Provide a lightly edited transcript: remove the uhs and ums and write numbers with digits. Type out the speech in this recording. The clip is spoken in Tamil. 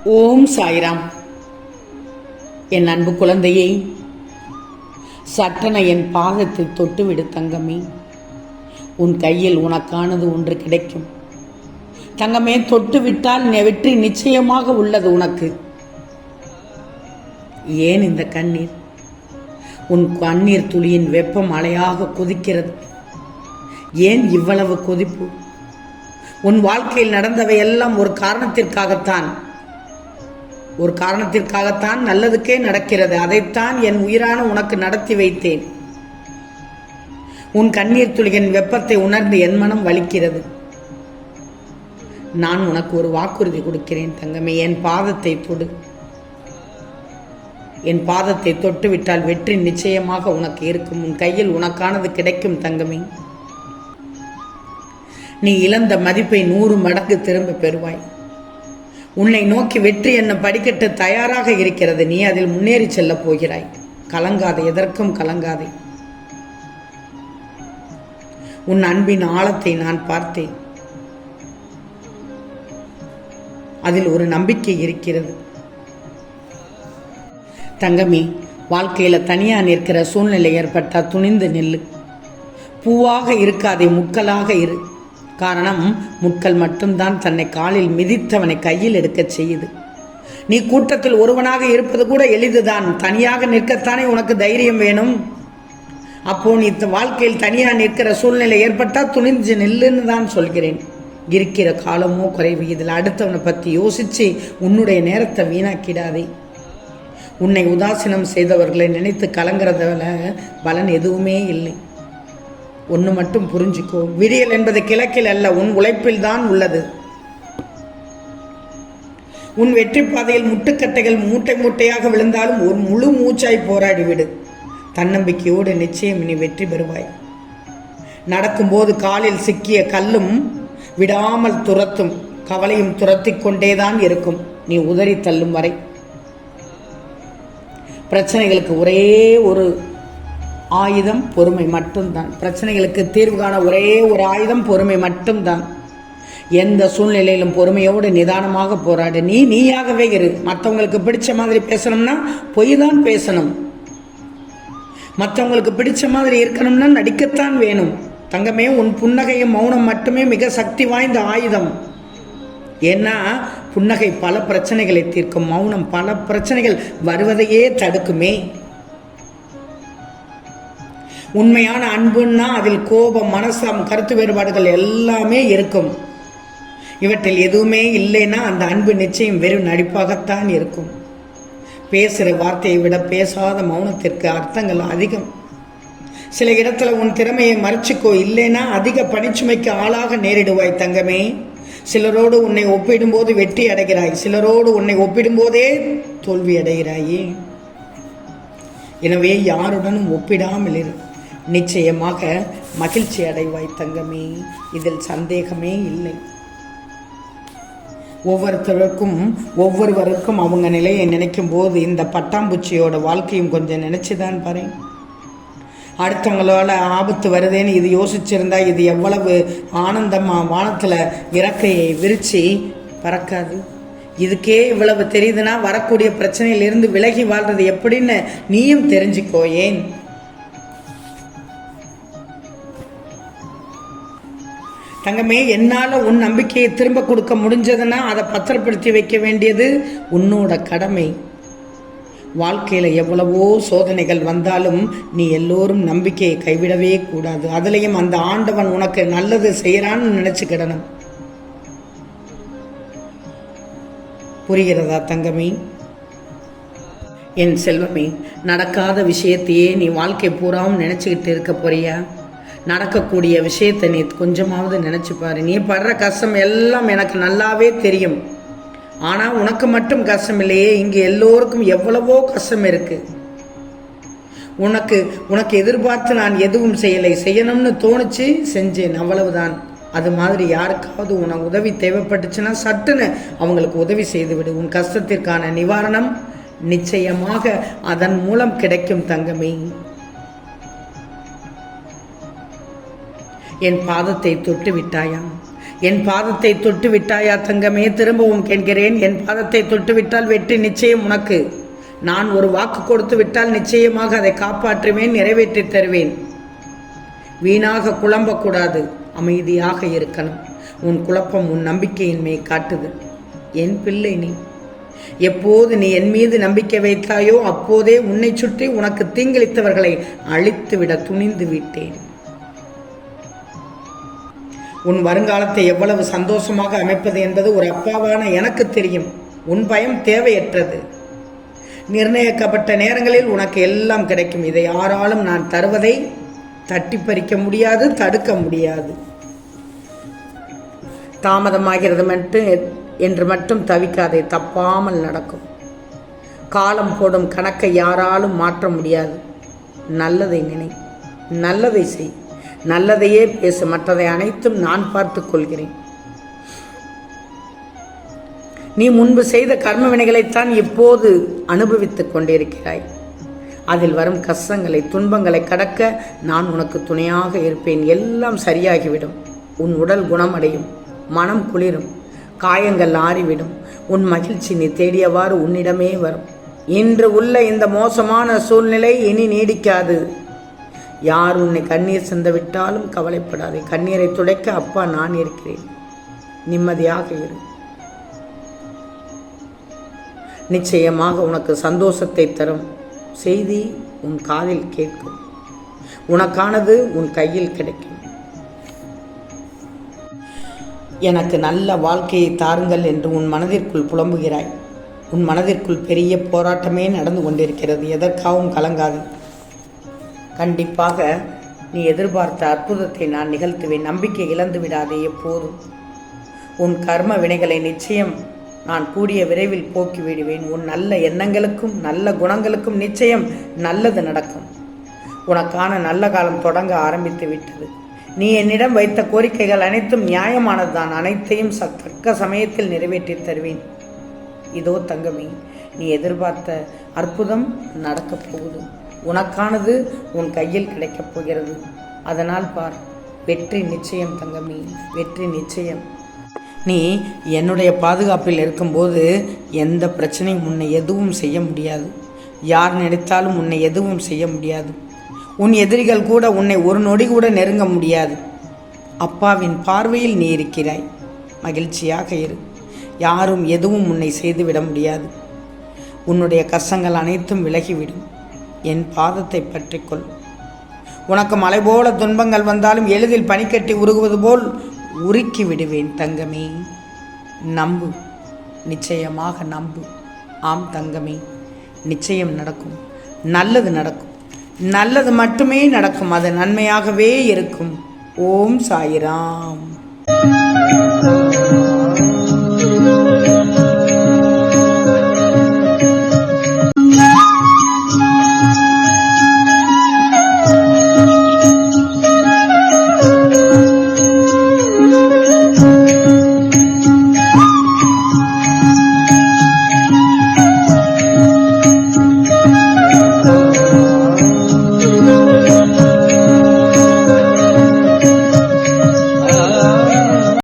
ஓம் சாய்ராம். என் அன்பு குழந்தையை, சட்டென என் பாதத்தில் தொட்டுவிடு தங்கமே. உன் கையில் உனக்கானது ஒன்று கிடைக்கும் தங்கமே. தொட்டுவிட்டால் வெற்றி நிச்சயமாக உள்ளது உனக்கு. ஏன் இந்த கண்ணீர்? உன் கண்ணீர் துளியின் வெப்பம் அலையாக கொதிக்கிறது. ஏன் இவ்வளவு கொதிப்பு? உன் வாழ்க்கையில் நடந்தவை எல்லாம் ஒரு காரணத்திற்காகத்தான் நல்லதுக்கே நடக்கிறது. அதைத்தான் என் உயிரான உனக்கு நடத்தி வைத்தேன். உன் கண்ணீர் துளியின் வெப்பத்தை உணர்ந்து என் மனம் வலிக்கிறது. நான் உனக்கு ஒரு வாக்குறுதி கொடுக்கிறேன் தங்கமே. என் பாதத்தை தொடு. என் பாதத்தை தொட்டு விட்டால் வெற்றி நிச்சயமாக உனக்கு இருக்கும். உன் கையில் உனக்கானது கிடைக்கும் தங்கமே. நீ இழந்த மதிப்பை 100 மடங்கு திரும்ப பெறுவாய். உன்னை நோக்கி வெற்றி என்ன படிக்கட்டு தயாராக இருக்கிறது. நீ அதில் முன்னேறி செல்ல போகிறாய். கலங்காதே, எதற்கும் கலங்காதே. உன் அன்பின் ஆழத்தை நான் பார்த்தேன். அதில் ஒரு நம்பிக்கை இருக்கிறது தங்கமே. வாழ்க்கையில தனியா நிற்கிற சூழ்நிலை ஏற்பட்டா துணிந்து நில்லு. பூவாக இருக்காதே, முட்களாக இரு. காரணம், முட்கள் மட்டும்தான் தன்னை காலில் மிதித்தவனை கையில் எடுக்க செய்யுது. நீ கூட்டத்தில் ஒருவனாக இருப்பது கூட எளிதுதான். தனியாக நிற்கத்தானே உனக்கு தைரியம் வேணும். அப்போ நீ வாழ்க்கையில் தனியாக நிற்கிற சூழ்நிலை ஏற்பட்டா துணிஞ்சு நில்லுன்னு தான் சொல்கிறேன். இருக்கிற காலமோ குறைவு. இதில் அடுத்தவனை பற்றி யோசிச்சு உன்னுடைய நேரத்தை வீணாக்கிடாதே. உன்னை உதாசீனம் செய்தவர்களை நினைத்து கலங்குறதால பலன் எதுவுமே இல்லை. ஒன்று மட்டும் புரிஞ்சுக்கோ, விடியல் என்பது கிழக்கில் அல்ல, உன் உழைப்பில் தான் உள்ளது. உன் வெற்றி பாதையில் முட்டுக்கட்டைகள் மூட்டை மூட்டையாக விழுந்தாலும் ஒரு முழு மூச்சாய் போராடிவிடு. தன்னம்பிக்கையோடு நிச்சயம் நீ வெற்றி பெறுவாய். நடக்கும்போது காலில் சிக்கிய கல்லும் விடாமல் துரத்தும், கவலையும் துரத்தி கொண்டேதான் இருக்கும் நீ உதறி தள்ளும் வரை. பிரச்சனைகளுக்கு ஒரே ஒரு ஆயுதம் பொறுமை மட்டும்தான். பிரச்சனைகளுக்கு தீர்வு காண ஒரே ஒரு ஆயுதம் பொறுமை மட்டும்தான். எந்த சூழ்நிலையிலும் பொறுமையோடு நிதானமாக போராடு. நீயாகவே இரு. மற்றவங்களுக்கு பிடிச்ச மாதிரி பேசணும்னா பொய் தான் பேசணும். மற்றவங்களுக்கு பிடிச்ச மாதிரி இருக்கணும்னா நடிக்கத்தான் வேணும் தங்கமே. உன் புன்னகையும் மௌனம் மட்டுமே மிக சக்தி வாய்ந்த ஆயுதம். ஏன்னா புன்னகை பல பிரச்சனைகளை தீர்க்கும், மௌனம் பல பிரச்சனைகள் வருவதையே தடுக்குமே. உண்மையான அன்புன்னா அதில் கோபம், மனசம், கருத்து வேறுபாடுகள் எல்லாமே இருக்கும். இவற்றில் எதுவுமே இல்லைன்னா அந்த அன்பு நிச்சயம் வெறும் நடிப்பாகத்தான் இருக்கும். பேசுகிற வார்த்தையை விட பேசாத மௌனத்திற்கு அர்த்தங்கள் அதிகம். சில இடத்துல உன் திறமையை மறைச்சிக்கோ, இல்லைன்னா அதிக பணிச்சுமைக்கு ஆளாக நேரிடுவாய் தங்கமே. சிலரோடு உன்னை ஒப்பிடும்போது வெற்றி அடைகிறாய், சிலரோடு உன்னை ஒப்பிடும்போதே தோல்வி அடைகிறாயே. எனவே யாருடனும் ஒப்பிடாமல் இரு. நிச்சயமாக மகிழ்ச்சி அடைவாய் தங்கமே. இதில் சந்தேகமே இல்லை. ஒவ்வொருவருக்கும் அவங்க நிலையை நினைக்கும் போது இந்த பட்டாம்பூச்சியோட வாழ்க்கையும் கொஞ்சம் நினைச்சுதான் பாரு. அடுத்தவங்களால ஆபத்து வருதேன்னு இது யோசிச்சிருந்தா இது எவ்வளவு ஆனந்தமா வானத்துல இறக்கையை விரிச்சு பறக்காது. இதுக்கே இவ்வளவு தெரியுதுன்னா வரக்கூடிய பிரச்சனையிலிருந்து விலகி வாழ்றது எப்படின்னு நீயும் தெரிஞ்சுக்கோ. ஏன் தங்கமே, என்னால உன் நம்பிக்கையை திரும்ப கொடுக்க முடிஞ்சதுன்னா அதை பத்திரப்படுத்தி வைக்க வேண்டியது உன்னோட கடமை. வாழ்க்கையில எவ்வளவோ சோதனைகள் வந்தாலும் நீ எல்லோரும் நம்பிக்கையை கைவிடவே கூடாது. அதுலயும் அந்த ஆண்டவன் உனக்கு நல்லது செய்யறான்னு நினைச்சுக்கிடணும். புரிகிறதா தங்கமே? என் செல்வமே, நடக்காத விஷயத்தையே நீ வாழ்க்கை பூராவும் நினைச்சுக்கிட்டு இருக்க போறியா? நடக்கக்கூடிய விஷயத்தை நீ கொஞ்சமாவது நினைச்சு பாரு. நீ படுற கஷ்டம் எல்லாம் எனக்கு நல்லாவே தெரியும். ஆனா உனக்கு மட்டும் கஷ்டம் இல்லையே, இங்க எல்லோருக்கும் எவ்வளவோ கஷ்டம் இருக்கு. உனக்கு எதிர்பார்த்து நான் எதுவும் செய்யலை. செய்யணும்னு தோணுச்சு, செஞ்சேன், அவ்வளவுதான். அது மாதிரி யாருக்காவது உனக்கு உதவி தேவைப்பட்டுச்சுன்னா சட்டுன்னு அவங்களுக்கு உதவி செய்து விடு. உன் கஷ்டத்திற்கான நிவாரணம் நிச்சயமாக அதன் மூலம் கிடைக்கும் தங்கமே. என் பாதத்தை தொட்டு விட்டாயா? என் பாதத்தை தொட்டு விட்டாயா தங்கமே? திரும்பவும் கேட்கிறேன், என் பாதத்தை தொட்டு விட்டால் வெற்றி நிச்சயம் உனக்கு. நான் ஒரு வாக்கு கொடுத்து விட்டால் நிச்சயமாக அதை காப்பாற்றுவேன், நிறைவேற்றி தருவேன். வீணாக குழம்பக்கூடாது, அமைதியாக இருக்கணும். உன் குழப்பம் உன் நம்பிக்கையின்மை காட்டுது. என் பிள்ளை நீ. எப்போது நீ என் மீது நம்பிக்கை வைத்தாயோ அப்போதே உன்னை சுற்றி உனக்கு தீங்கிழித்தவர்களை அழித்துவிட துணிந்து விட்டேன். உன் வருங்காலத்தை எவ்வளவு சந்தோஷமாக அமைப்பது என்பது ஒரு அப்பாவான எனக்கு தெரியும். உன் பயம் தேவையற்றது. நிர்ணயிக்கப்பட்ட நேரங்களில் உனக்கு எல்லாம் கிடைக்கும். இதை யாராலும் நான் தருவதை தட்டி பறிக்க முடியாது, தடுக்க முடியாது. தாமதமாகிறது என்று மட்டும் தவிக்காதே, தப்பாமல் நடக்கும். காலம் போடும் கணக்கை யாராலும் மாற்ற முடியாது. நல்லதை நினை, நல்லதை செய், நல்லதையே பேசு. மற்றதை அனைத்தும் நான் பார்த்துக் கொள்கிறேன். நீ முன்பு செய்த கர்ம வினைகளைத்தான் இப்போது அனுபவித்துக் கொண்டிருக்கிறாய். அதில் வரும் கஷ்டங்களை, துன்பங்களை கடக்க நான் உனக்கு துணையாக இருப்பேன். எல்லாம் சரியாகிவிடும். உன் உடல் குணமடையும், மனம் குளிரும், காயங்கள் ஆறிவிடும். உன் மகிழ்ச்சி நீ தேடியவாறு உன்னிடமே வரும். இன்று உள்ள இந்த மோசமான சூழ்நிலை இனி நீடிக்காது. யார் உன்னை கண்ணீர் சிந்தவிட்டாலும் கவலைப்படாதே. கண்ணீரை துடைக்க அப்பா நான் இருக்கிறேன். நிம்மதியாக இரு. நிச்சயமாக உனக்கு சந்தோஷத்தை தரும் செய்தி உன் காதில் கேட்கும். உனக்கானது உன் கையில் கிடைக்கும். எனக்கு நல்ல வாழ்க்கையை தாருங்கள் என்று உன் மனதிற்குள் புலம்புகிறாய். உன் மனதிற்குள் பெரிய போராட்டமே நடந்து கொண்டிருக்கிறது. எதற்காகவும் கலங்காது. கண்டிப்பாக நீ எதிர்பார்த்த அற்புதத்தை நான் நிகழ்த்துவேன். நம்பிக்கை இழந்து விடாதே எப்போதும். உன் கர்ம வினைகளை நிச்சயம் நான் கூடிய விரைவில் போக்கி விடுவேன். உன் நல்ல எண்ணங்களுக்கும் நல்ல குணங்களுக்கும் நிச்சயம் நல்லது நடக்கும். உனக்கான நல்ல காலம் தொடங்க ஆரம்பித்து விட்டது. நீ என்னிடம் வைத்த கோரிக்கைகள் அனைத்தும் நியாயமானதுதான். அனைத்தையும் தக்க சமயத்தில் நிறைவேற்றி தருவேன். இதோ தங்கமே, நீ எதிர்பார்த்த அற்புதம் நடக்கப் போகுது. உனக்கானது உன் கையில் கிடைக்கப் போகிறது. அதனால் பார், வெற்றி நிச்சயம் தங்கமே, வெற்றி நிச்சயம். நீ என்னுடைய பாதுகாப்பில் இருக்கும்போது எந்த பிரச்சனையும் உன்னை எதுவும் செய்ய முடியாது. யார் நினைத்தாலும் உன்னை எதுவும் செய்ய முடியாது. உன் எதிரிகள் கூட உன்னை ஒரு நொடி கூட நெருங்க முடியாது. அப்பாவின் பார்வையில் நீ இருக்கிறாய். மகிழ்ச்சியாக இரு. யாரும் எதுவும் உன்னை செய்துவிட முடியாது. உன்னுடைய கஷ்டங்கள் அனைத்தும் விலகிவிடும். என் பாதத்தை பற்றிக்கொள். உனக்கு மலை போல துன்பங்கள் வந்தாலும் எளிதில் பனிக்கட்டி உருகுவது போல் உருக்கி விடுவேன் தங்கமே. நம்பு, நிச்சயமாக நம்பு. ஆம் தங்கமே, நிச்சயம் நடக்கும். நல்லது நடக்கும். நல்லது மட்டுமே நடக்கும். அது நன்மையாகவே இருக்கும். ஓம் சாயிராம்.